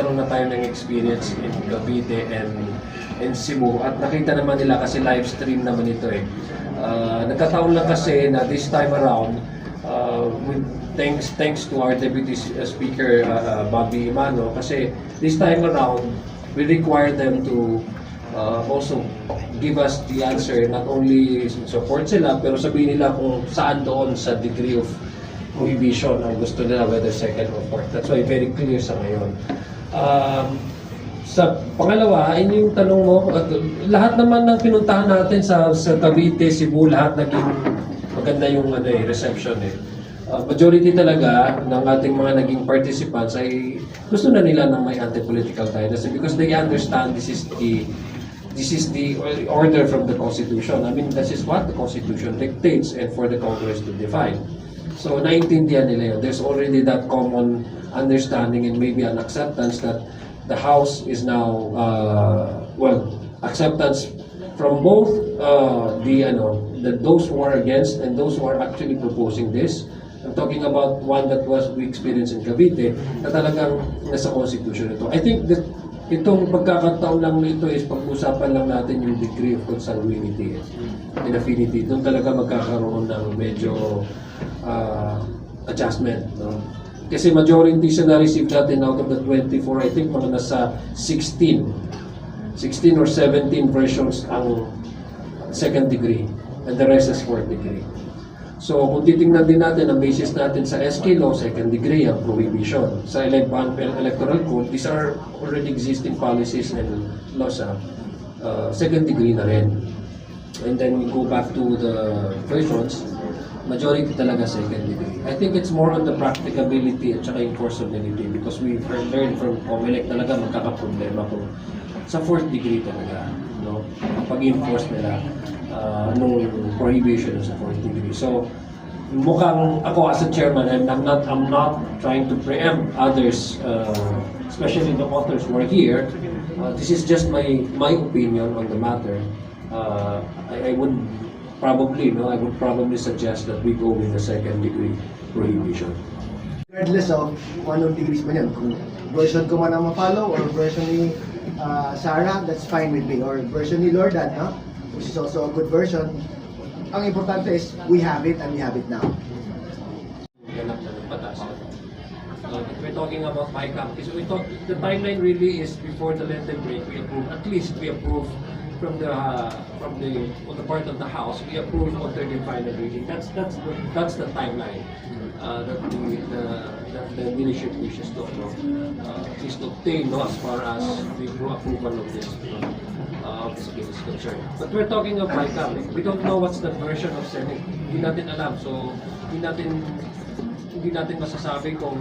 nagkaroon na tayo ng experience in Cavite and Cebu at nakita naman nila kasi live stream naman ito eh. Nagkataon lang kasi na this time around, with thanks to our Deputy Speaker Bobby Imano, kasi this time around we require them to also give us the answer, not only support sila pero sabihin nila kung saan doon sa degree of prohibition ang gusto nila, whether second or fourth. That's why very clear sa ngayon. Sa pangalawa, yung tanong mo, lahat naman ng pinuntahan natin sa Cavite, Cebu, lahat naging maganda yung reception eh. Majority talaga ng ating mga naging participants ay gusto na nila ng may anti-political dynasty because they understand this is the order from the Constitution. I mean, this is what the Constitution dictates and for the Congress to define. So, naiintindihan nila yun. There's already that common understanding and maybe an acceptance that the House is now, acceptance from both those who are against and those who are actually proposing this. I'm talking about one that we experienced in Cavite na talagang nasa Constitution ito. I think that itong pagkakataon lang nito is pag-usapan lang natin yung degree of consanguinity and affinity. Doon talaga magkakaroon ng medyo adjustment. No? Kasi majority siya na-receive natin out of the 24, I think mga nasa 16 or 17 versions ang second degree and the rest is fourth degree. So kung titingnan din natin ang basis natin sa SK law, second degree ang prohibition. Sa electoral code, these are already existing policies and laws second degree na rin. And then we go back to the versions, majority talaga second degree. I think it's more on the practicability at saka enforceability because we've learned from COMELEC talaga magkakaproblema kung sa fourth degree talaga, no? Pag-enforce nila nung prohibition sa fourth degree. So mukhang ako as a chairman, I'm not trying to preempt others, especially the authors who are here. This is just my opinion on the matter. I would probably suggest that we go with the second degree prohibition. Regardless of kung anong degrees man yan, kung version ko man ang ma-follow or version ni Sarah, that's fine with me, or version ni Lordan, which is also a good version. Ang importante is we have it and we have it now. We're talking about MyCam. So the timeline really is before the Lenten break. At least we approve from the part of the House. We approve on third and final reading. That's the timeline that the leadership wishes to obtain as far as the approval of this bill is concerned. But we're talking of MyCam. We don't know what's the version of Senate. Hindi natin alam. So hindi natin masasabi kung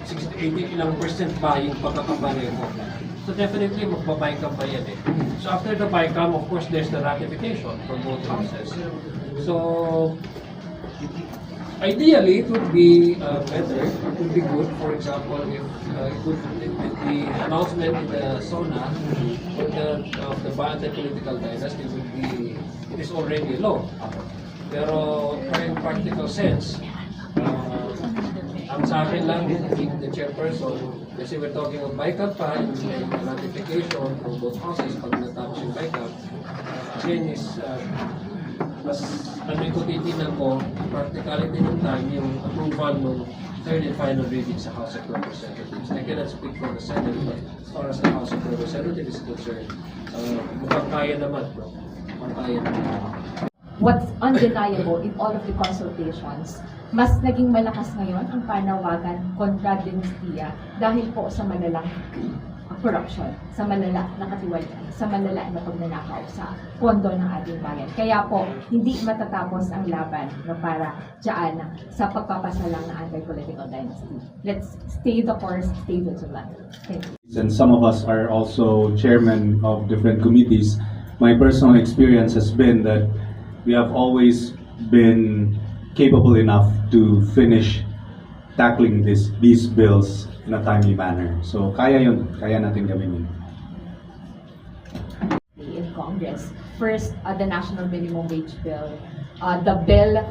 60-80 ilang percent ba yung pagkakapareho. So definitely magbabay ka pa yan eh. So after the BICAM, of course, there's the ratification from both houses. So ideally, it would be better, it would be good, for example, if the announcement in the SONA of the anti-political dynasty would be, it is already a law. Pero in practical sense, ang sa akin lang, the chairperson, kasi we're talking of BICAM pa, and ratification from both houses pag natapos yung BICAM, again is, mas ko titinan ko, practicality ng time, yung approval ng third and final reading sa House of Representatives. I cannot speak for the Senate, but as far as the House of Representatives is concerned, mukhang kaya naman, bro. Mukhang kaya naman. What's undeniable in all of the consultations, mas naging malakas ngayon ang panawagan kontra dinastiya dahil po sa malalang corruption, sa malala na katiwalian, sa malala na pagnanakaw sa pondo ng ating bayan. Kaya po, hindi matatapos ang laban para dyan sa pagpapasalang ng anti-political dynasty. Let's stay the course, stay vigilant. Thank you. And some of us are also chairmen of different committees. My personal experience has been that we have always been capable enough to finish tackling these bills in a timely manner. So kaya natin gawin yun. In Congress, first the National Minimum Wage Bill, the bill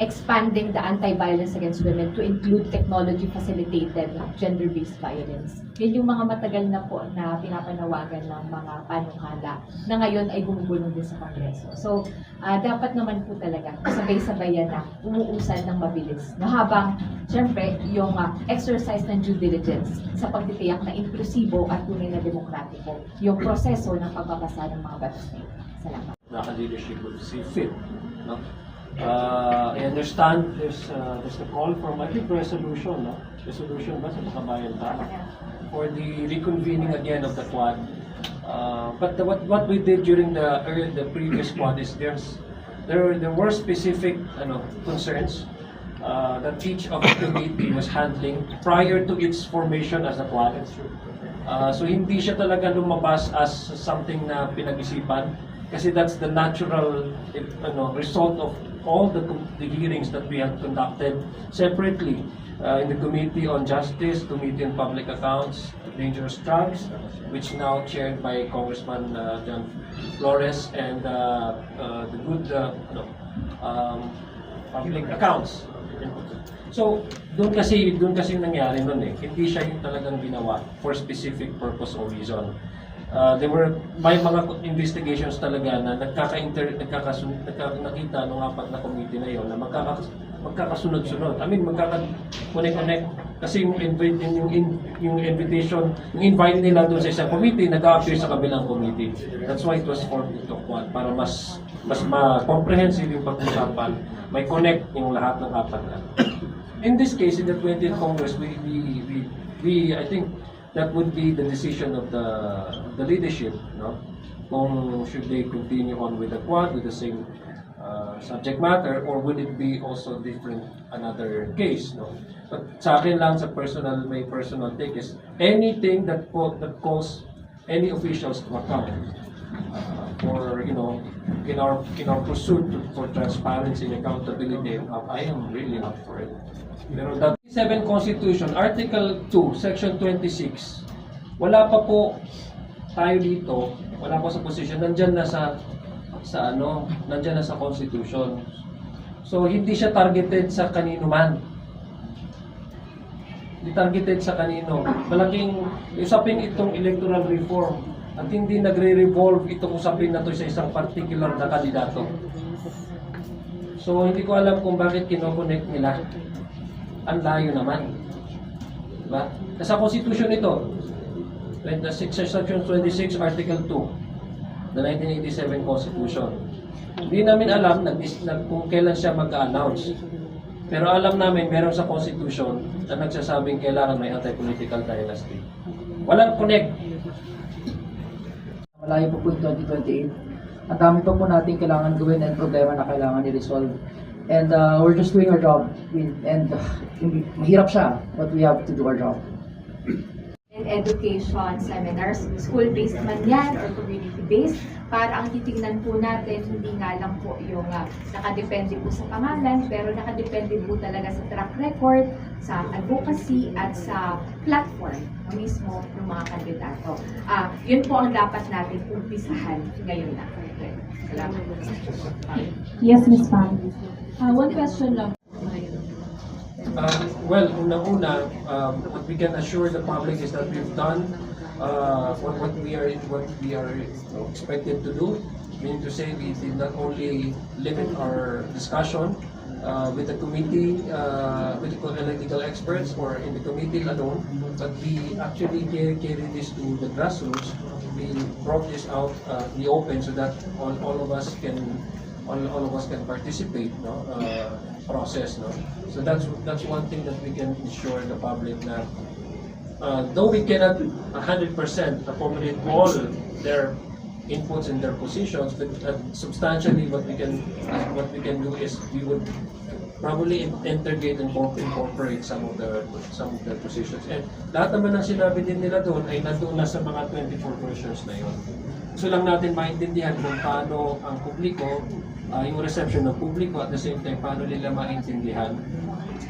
expanding the anti-violence against women to include technology-facilitated gender-based violence. Yun yung mga matagal na po na pinapanawagan ng mga panukala na ngayon ay gumugulong din sa Kongreso. So, dapat naman po talaga sabay-sabayan na umuusad ng mabilis. No, habang, syempre, yung exercise ng due diligence sa pagtitiyak na inklusibo at tunay na demokratiko yung proseso ng pagbabasa ng mga batas na ito. Salamat. Leadership would see fit. No? I understand there's the call for I think resolution, no? Resolution ba sa Makabayan tama? For the reconvening again of the Quad. But what we did during the previous Quad is there were specific concerns that each of the committee was handling prior to its formation as a Quad. So hindi siya talaga lumabas as something na pinag-isipan kasi that's the natural result of all the hearings that we have conducted separately in the Committee on Justice, Committee on Public Accounts, Dangerous Drugs, which now chaired by Congressman John Flores, and the good public accounts. So, doon kasi nangyari nun eh. Hindi siya yung talagang ginawa for specific purpose or reason. There were may mga investigations talaga na nakita ng apat na committee na yon na magkakasunod-sunod. I mean, magkaka-connect kasi yung invitation, yung invite nila doon sa isang committee, nag-appear sa kabilang committee. That's why it was formed into one, para mas ma-comprehensive yung pag-usapan, may connect yung lahat ng apat na. In this case, in the 20th Congress, we I think that would be the decision of the leadership, no? Kung should they continue on with the Quad with the same subject matter, or would it be also different another case, no? But sa akin lang sa my personal take is anything that calls any officials to account for in our pursuit for transparency and accountability, I am really not for it. Pero that 7 Constitution, Article 2, Section 26, wala pa po tayo dito, wala po sa position, nandyan na sa Constitution. So, hindi siya targeted sa kanino man. Hindi targeted sa kanino. Malaking usapin itong electoral reform at hindi nagre-revolve itong usapin na to sa isang particular na kandidato. So, hindi ko alam kung bakit kinokonect nila. Ang layo naman. Diba? Sa Constitution ito, Section 26, Article 2, the 1987 Constitution. Hindi namin alam kung kailan siya mag-announce. Pero alam namin, meron sa Constitution na nagsasabing kailangan may anti-political dynasty. Walang connect. Malayo po yung 2028. Ang dami pa po natin kailangan gawin and problema na kailangan i-resolve. And we're just doing our job. And mahirap siya, but we have to do our job. And education seminars, school-based man yan or community-based, para ang titingnan po natin, hindi nga lang po yung nakadepende po sa pangalan, pero nakadepende po talaga sa track record, sa advocacy, at sa platform mismo ng mga kandidato. Yun po ang dapat natin umpisahan ngayon na. Salamat. Yes, Ms. Pam. One question lang. Well, una-una, what we can assure the public is that we've done what we are expected to do. Meaning to say, we did not only limit our discussion with the committee, with the political experts or in the committee alone, but we actually carried this to the grassroots. We brought this out in the open so that all of us can participate, no, process, no. So that's one thing that we can assure the public na though we cannot 100% accommodate all their inputs and their positions, but substantially what we can do is we would probably integrate and incorporate some of their positions. And lahat naman ng sinabi din nila doon ay nandoon na sa mga 24 versions na yun. Gusto lang natin maintindihan kung paano ang publiko, yung reception ng publiko, at the same time, paano nila maintindihan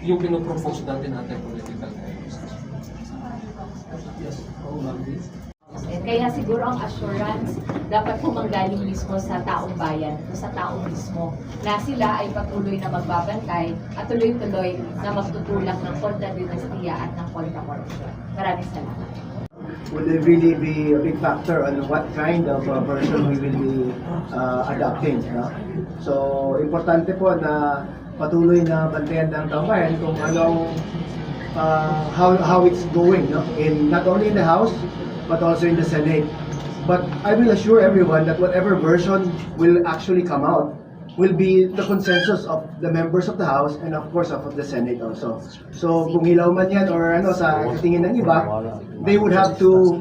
yung pinopropose natin natin political dynasty. And kaya siguro ang assurance dapat po manggaling mismo sa taong bayan o sa tao mismo na sila ay patuloy na magbabantay at tuloy-tuloy na magtutulak ng kontra-dinastiya at ng kontra-korupsyon. Maraming salamat. Will it really be a big factor on what kind of version we will be adopting? No? So, importante po na patuloy na bantayan ng taong bayan kung anong how it's going, no? In not only in the House but also in the Senate. But I will assure everyone that whatever version will actually come out will be the consensus of the members of the House and of course of the Senate also. So kung hilaw man yan or ano sa tingin ng iba, they would have to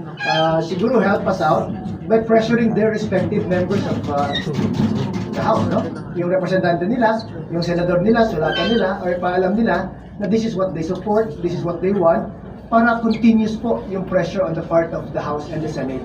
siguro help us out by pressuring their respective members of the House, no? Yung representante nila, yung senador nila, sulatan nila or paalam nila na this is what they support, this is what they want, para continuous po yung pressure on the part of the House and the Senate.